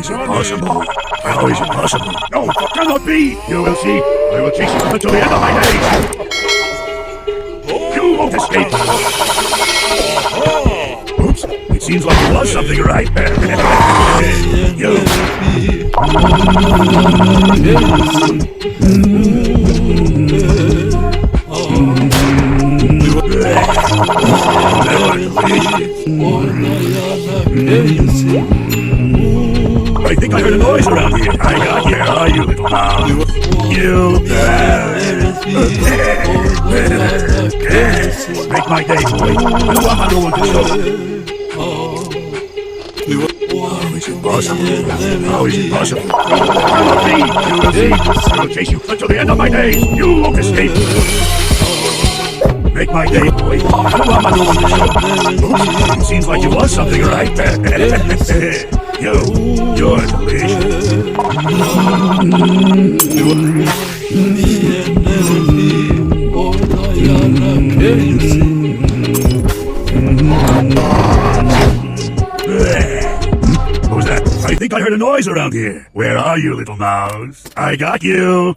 is it possible? How is it possible? No, it cannot be! You will see. I will chase you until the end of my days. You won't escape. Oops, it seems like you lost something, right? You. I think I heard a noise around here. I got here, are you, little mouse? You. Make my day, boy. I don't want my little one to show. How is it possible? How is it possible? Cannot be. You will see. I will chase you until the end of my days. You won't escape. Make my day, boy. I don't want my little one to show. Oops, it seems like you lost something, right? You're delicious. What was that? I think I heard a noise around here. Where are you, little mouse? I got you.